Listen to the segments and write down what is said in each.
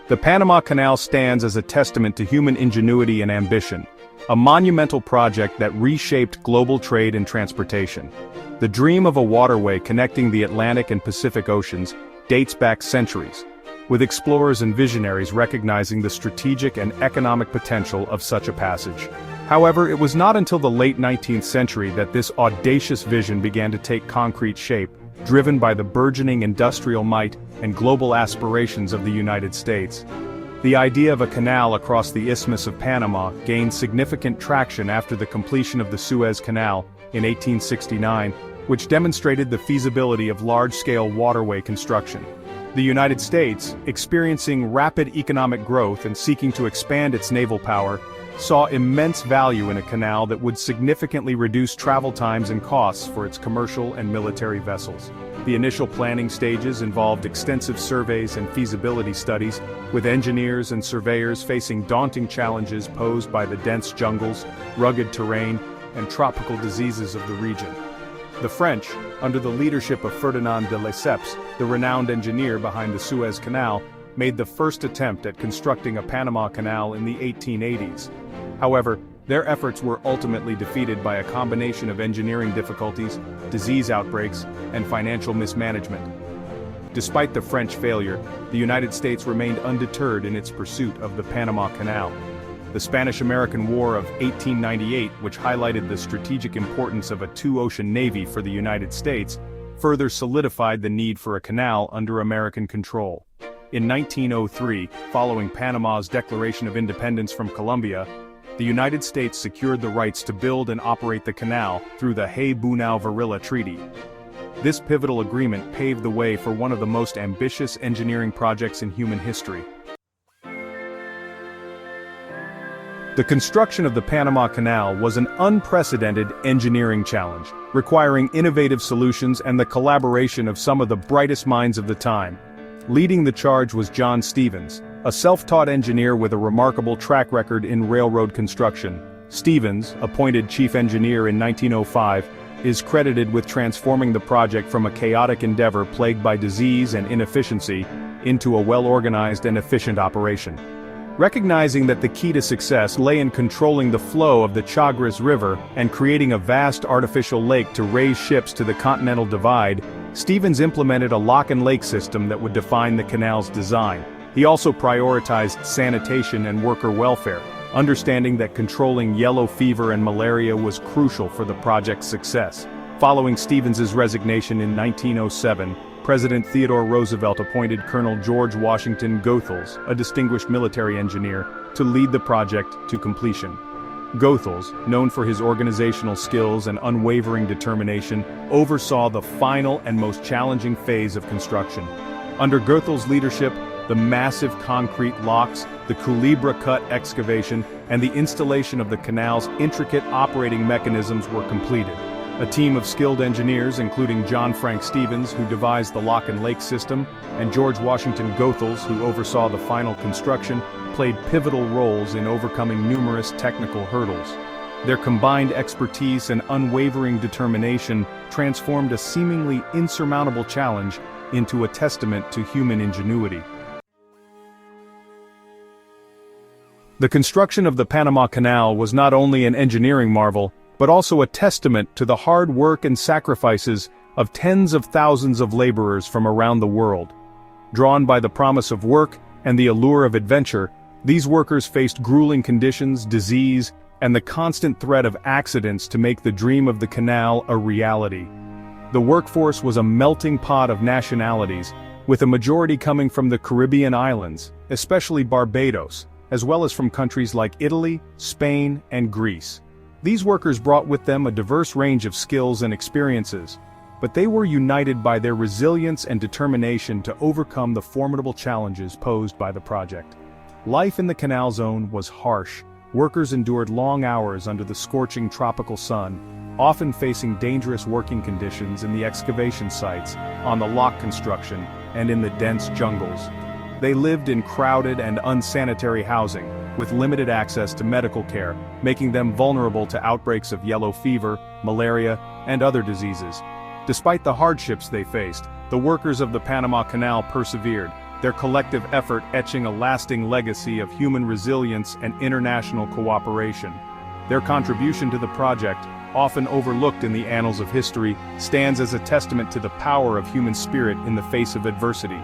The Panama Canal stands as a testament to human ingenuity and ambition, a monumental project that reshaped global trade and transportation. The dream of a waterway connecting the Atlantic and Pacific Oceans dates back centuries, with explorers and visionaries recognizing the strategic and economic potential of such a passage. However, it was not until the late 19th century that this audacious vision began to take concrete shape, driven by the burgeoning industrial might and global aspirations of the United States. The idea of a canal across the Isthmus of Panama gained significant traction after the completion of the Suez Canal in 1869, which demonstrated the feasibility of large-scale waterway construction. The United States, experiencing rapid economic growth and seeking to expand its naval power, saw immense value in a canal that would significantly reduce travel times and costs for its commercial and military vessels. The initial planning stages involved extensive surveys and feasibility studies, with engineers and surveyors facing daunting challenges posed by the dense jungles, rugged terrain, and tropical diseases of the region. The French, under the leadership of Ferdinand de Lesseps, the renowned engineer behind the Suez Canal, made the first attempt at constructing a Panama Canal in the 1880s. However, their efforts were ultimately defeated by a combination of engineering difficulties, disease outbreaks, and financial mismanagement. Despite the French failure, the United States remained undeterred in its pursuit of the Panama Canal. The Spanish-American War of 1898, which highlighted the strategic importance of a two-ocean navy for the United States, further solidified the need for a canal under American control. In 1903, following Panama's declaration of independence from Colombia, the United States secured the rights to build and operate the canal through the Hay-Bunau-Varilla Treaty. This pivotal agreement paved the way for one of the most ambitious engineering projects in human history. The construction of the Panama Canal was an unprecedented engineering challenge, requiring innovative solutions and the collaboration of some of the brightest minds of the time. Leading the charge was John Stevens, a self-taught engineer with a remarkable track record in railroad construction. Stevens, appointed chief engineer in 1905, is credited with transforming the project from a chaotic endeavor plagued by disease and inefficiency into a well-organized and efficient operation. Recognizing that the key to success lay in controlling the flow of the Chagres River and creating a vast artificial lake to raise ships to the Continental Divide, Stevens implemented a lock-and-lake system that would define the canal's design. He also prioritized sanitation and worker welfare, understanding that controlling yellow fever and malaria was crucial for the project's success. Following Stevens's resignation in 1907, President Theodore Roosevelt appointed Colonel George Washington Goethals, a distinguished military engineer, to lead the project to completion. Goethals, known for his organizational skills and unwavering determination, oversaw the final and most challenging phase of construction. Under Goethals' leadership, the massive concrete locks, the Culebra Cut excavation, and the installation of the canal's intricate operating mechanisms were completed. A team of skilled engineers, including John Frank Stevens, who devised the lock-and-lake system, and George Washington Goethals, who oversaw the final construction, played pivotal roles in overcoming numerous technical hurdles. Their combined expertise and unwavering determination transformed a seemingly insurmountable challenge into a testament to human ingenuity. The construction of the Panama Canal was not only an engineering marvel, but also a testament to the hard work and sacrifices of tens of thousands of laborers from around the world. Drawn by the promise of work and the allure of adventure, these workers faced grueling conditions, disease, and the constant threat of accidents to make the dream of the canal a reality. The workforce was a melting pot of nationalities, with a majority coming from the Caribbean islands, especially Barbados, as well as from countries like Italy, Spain, and Greece. These workers brought with them a diverse range of skills and experiences, but they were united by their resilience and determination to overcome the formidable challenges posed by the project. Life in the canal zone was harsh. Workers endured long hours under the scorching tropical sun, often facing dangerous working conditions in the excavation sites, on the lock construction, and in the dense jungles. They lived in crowded and unsanitary housing, with limited access to medical care, making them vulnerable to outbreaks of yellow fever, malaria, and other diseases. Despite the hardships they faced, the workers of the Panama Canal persevered, their collective effort etching a lasting legacy of human resilience and international cooperation. Their contribution to the project, often overlooked in the annals of history, stands as a testament to the power of human spirit in the face of adversity.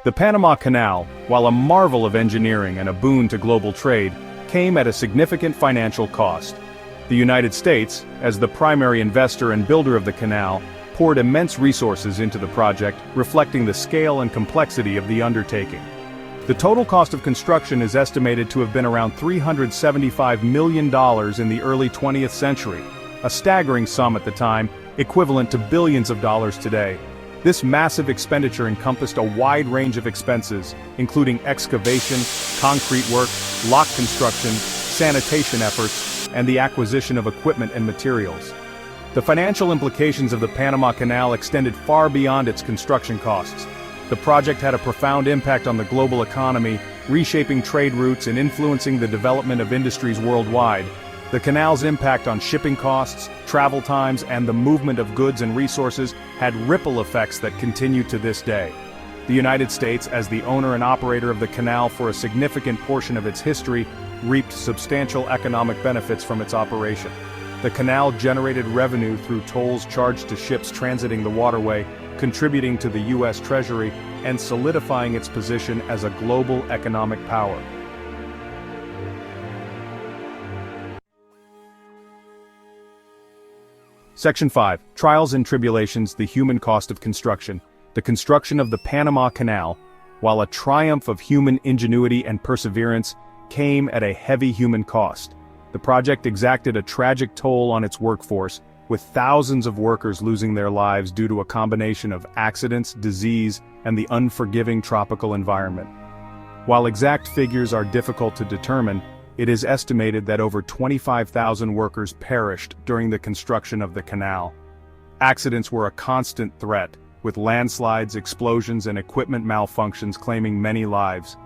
The Panama Canal, while a marvel of engineering and a boon to global trade, came at a significant financial cost. The United States, as the primary investor and builder of the canal, poured immense resources into the project, reflecting the scale and complexity of the undertaking. The total cost of construction is estimated to have been around $375 million in the early 20th century, a staggering sum at the time, equivalent to billions of dollars today. This massive expenditure encompassed a wide range of expenses, including excavation, concrete work, lock construction, sanitation efforts, and the acquisition of equipment and materials. The financial implications of the Panama Canal extended far beyond its construction costs. The project had a profound impact on the global economy, reshaping trade routes and influencing the development of industries worldwide. The canal's impact on shipping costs, travel times, and the movement of goods and resources had ripple effects that continue to this day. The United States, as the owner and operator of the canal for a significant portion of its history, reaped substantial economic benefits from its operation. The canal generated revenue through tolls charged to ships transiting the waterway, contributing to the U.S. Treasury and solidifying its position as a global economic power. Section 5. Trials and Tribulations: The Human Cost of Construction. The construction of the Panama Canal, while a triumph of human ingenuity and perseverance, came at a heavy human cost. The project exacted a tragic toll on its workforce, with thousands of workers losing their lives due to a combination of accidents, disease, and the unforgiving tropical environment. While exact figures are difficult to determine, it is estimated that over 25,000 workers perished during the construction of the canal. Accidents were a constant threat, with landslides, explosions, and equipment malfunctions claiming many lives.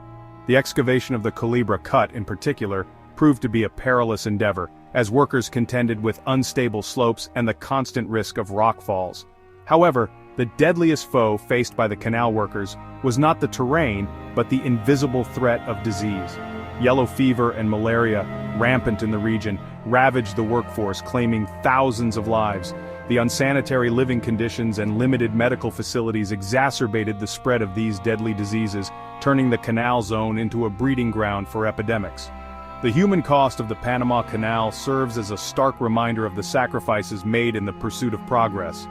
The excavation of the Culebra Cut, in particular, proved to be a perilous endeavor, as workers contended with unstable slopes and the constant risk of rock falls. However, the deadliest foe faced by the canal workers was not the terrain, but the invisible threat of disease. Yellow fever and malaria, rampant in the region, ravaged the workforce, claiming thousands of lives. The unsanitary living conditions and limited medical facilities exacerbated the spread of these deadly diseases, turning the canal zone into a breeding ground for epidemics. The human cost of the Panama Canal serves as a stark reminder of the sacrifices made in the pursuit of progress.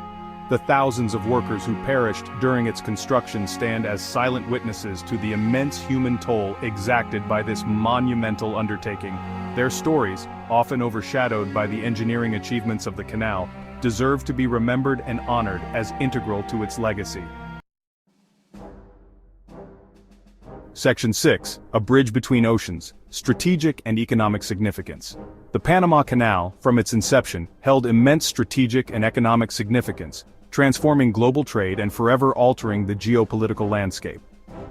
The thousands of workers who perished during its construction stand as silent witnesses to the immense human toll exacted by this monumental undertaking. Their stories, often overshadowed by the engineering achievements of the canal, deserve to be remembered and honored as integral to its legacy. Section 6. A Bridge Between Oceans: Strategic and Economic Significance. The Panama Canal, from its inception, held immense strategic and economic significance, transforming global trade and forever altering the geopolitical landscape.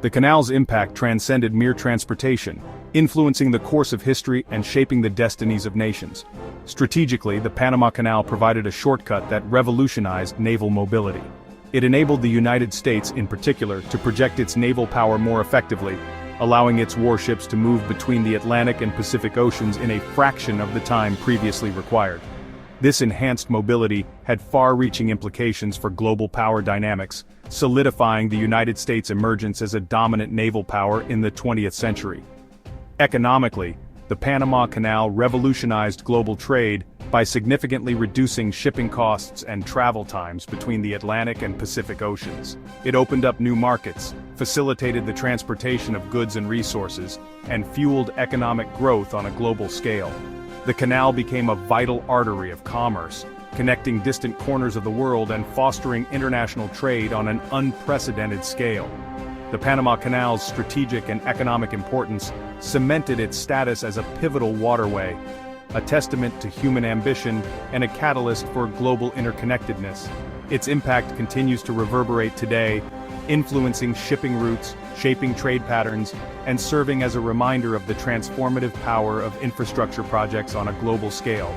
The canal's impact transcended mere transportation, influencing the course of history and shaping the destinies of nations. Strategically, the Panama Canal provided a shortcut that revolutionized naval mobility. It enabled the United States, in particular, to project its naval power more effectively, allowing its warships to move between the Atlantic and Pacific Oceans in a fraction of the time previously required. This enhanced mobility had far-reaching implications for global power dynamics, solidifying the United States' emergence as a dominant naval power in the 20th century. Economically, the Panama Canal revolutionized global trade by significantly reducing shipping costs and travel times between the Atlantic and Pacific Oceans. It opened up new markets, facilitated the transportation of goods and resources, and fueled economic growth on a global scale. The canal became a vital artery of commerce, connecting distant corners of the world and fostering international trade on an unprecedented scale. The Panama Canal's strategic and economic importance cemented its status as a pivotal waterway, a testament to human ambition and a catalyst for global interconnectedness. Its impact continues to reverberate today, influencing shipping routes, shaping trade patterns, and serving as a reminder of the transformative power of infrastructure projects on a global scale.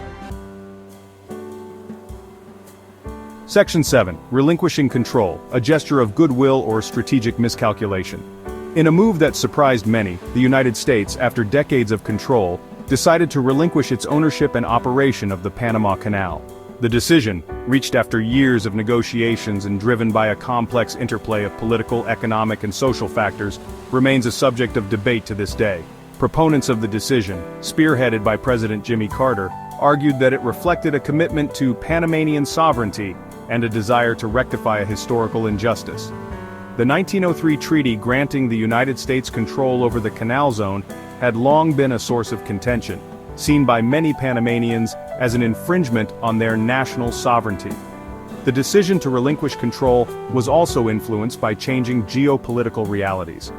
Section 7. Relinquishing control, a gesture of goodwill or strategic miscalculation. In a move that surprised many, the United States, after decades of control, decided to relinquish its ownership and operation of the Panama Canal. The decision, reached after years of negotiations and driven by a complex interplay of political, economic, and social factors, remains a subject of debate to this day. Proponents of the decision, spearheaded by President Jimmy Carter, argued that it reflected a commitment to Panamanian sovereignty and a desire to rectify a historical injustice. The 1903 treaty granting the United States control over the canal zone had long been a source of contention, seen by many Panamanians as an infringement on their national sovereignty. The decision to relinquish control was also influenced by changing geopolitical realities.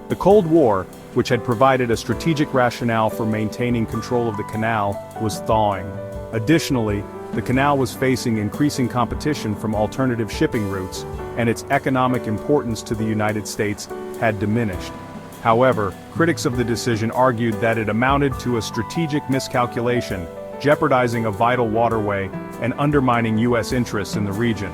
The Cold War, which had provided a strategic rationale for maintaining control of the canal, was thawing. Additionally, the canal was facing increasing competition from alternative shipping routes, and its economic importance to the United States had diminished. However, critics of the decision argued that it amounted to a strategic miscalculation, jeopardizing a vital waterway and undermining U.S. interests in the region.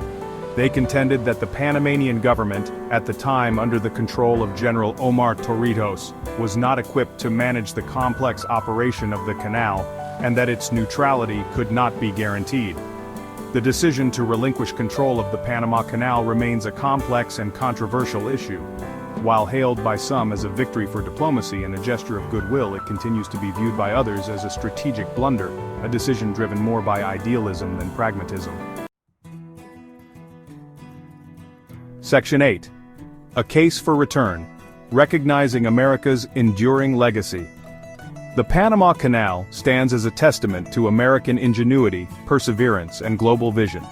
They contended that the Panamanian government, at the time under the control of General Omar Torrijos, was not equipped to manage the complex operation of the canal, and that its neutrality could not be guaranteed. The decision to relinquish control of the Panama Canal remains a complex and controversial issue. While hailed by some as a victory for diplomacy and a gesture of goodwill, it continues to be viewed by others as a strategic blunder, a decision driven more by idealism than pragmatism. Section 8. A case for return, recognizing America's enduring legacy. The Panama Canal stands as a testament to American ingenuity, perseverance, and global vision.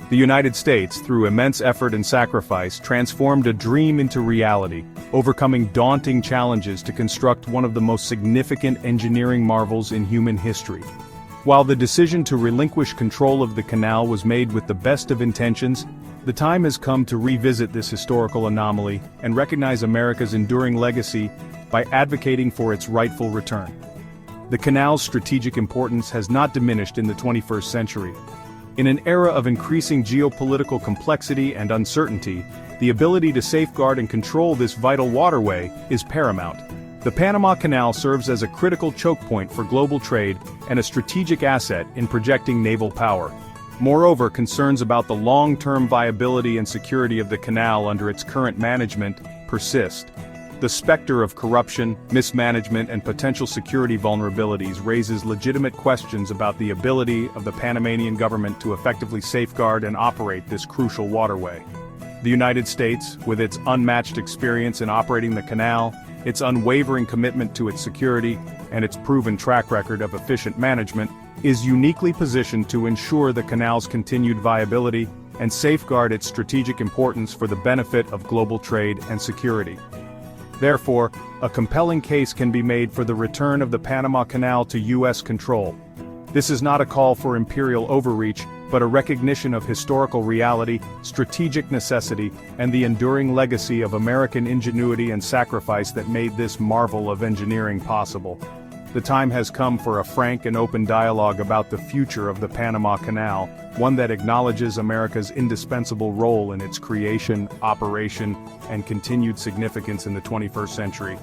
The United States, through immense effort and sacrifice, transformed a dream into reality, overcoming daunting challenges to construct one of the most significant engineering marvels in human history. While the decision to relinquish control of the canal was made with the best of intentions, the time has come to revisit this historical anomaly and recognize America's enduring legacy by advocating for its rightful return. The canal's strategic importance has not diminished in the 21st century. In an era of increasing geopolitical complexity and uncertainty, the ability to safeguard and control this vital waterway is paramount. The Panama Canal serves as a critical choke point for global trade and a strategic asset in projecting naval power. Moreover, concerns about the long-term viability and security of the canal under its current management persist. The specter of corruption, mismanagement, and potential security vulnerabilities raises legitimate questions about the ability of the Panamanian government to effectively safeguard and operate this crucial waterway. The United States, with its unmatched experience in operating the canal, its unwavering commitment to its security, and its proven track record of efficient management, is uniquely positioned to ensure the canal's continued viability and safeguard its strategic importance for the benefit of global trade and security. Therefore, a compelling case can be made for the return of the Panama Canal to U.S. control. This is not a call for imperial overreach, but a recognition of historical reality, strategic necessity, and the enduring legacy of American ingenuity and sacrifice that made this marvel of engineering possible. The time has come for a frank and open dialogue about the future of the Panama Canal, one that acknowledges America's indispensable role in its creation, operation, and continued significance in the 21st century.